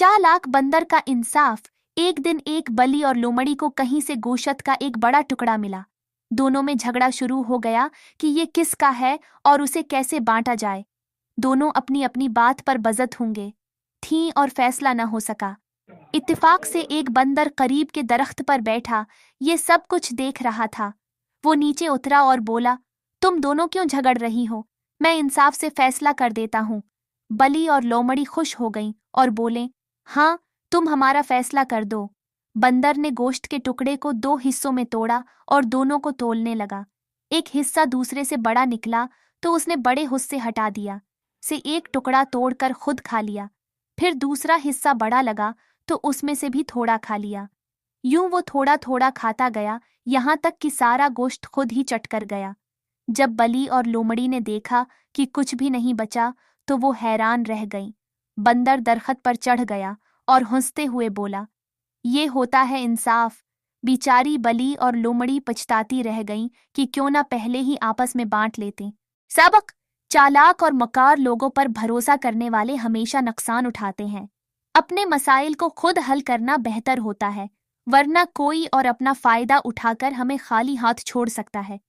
चालाक बंदर का इंसाफ। एक दिन एक बली और लोमड़ी को कहीं से गोश्त का एक बड़ा टुकड़ा मिला। दोनों में झगड़ा शुरू हो गया कि ये किसका है और उसे कैसे बांटा जाए। दोनों अपनी अपनी बात पर बज़त होंगे थीं और फैसला न हो सका। इत्तेफाक से एक बंदर करीब के दरख्त पर बैठा ये सब कुछ देख रहा था। वो नीचे उतरा और बोला, तुम दोनों क्यों झगड़ रही हो? मैं इंसाफ से फैसला कर देता हूँ। बली और लोमड़ी खुश हो गईं और बोले, हाँ, तुम हमारा फैसला कर दो। बंदर ने गोश्त के टुकड़े को 2 हिस्सों में तोड़ा और दोनों को तोलने लगा। एक हिस्सा दूसरे से बड़ा निकला तो उसने बड़े हुस्से हटा दिया से एक टुकड़ा तोड़कर खुद खा लिया। फिर दूसरा हिस्सा बड़ा लगा तो उसमें से भी थोड़ा खा लिया। यूं वो थोड़ा थोड़ा खाता गया, यहाँ तक कि सारा गोश्त खुद ही चट कर गया। जब बली और लोमड़ी ने देखा कि कुछ भी नहीं बचा तो वो हैरान रह गईं। बंदर दरख्त पर चढ़ गया और हंसते हुए बोला, ये होता है इंसाफ। बेचारी बली और लोमड़ी पछताती रह गईं कि क्यों ना पहले ही आपस में बांट लेते। सबक: चालाक और मकार लोगों पर भरोसा करने वाले हमेशा नुकसान उठाते हैं। अपने मसाइल को खुद हल करना बेहतर होता है, वरना कोई और अपना फायदा उठाकर हमें खाली हाथ छोड़ सकता है।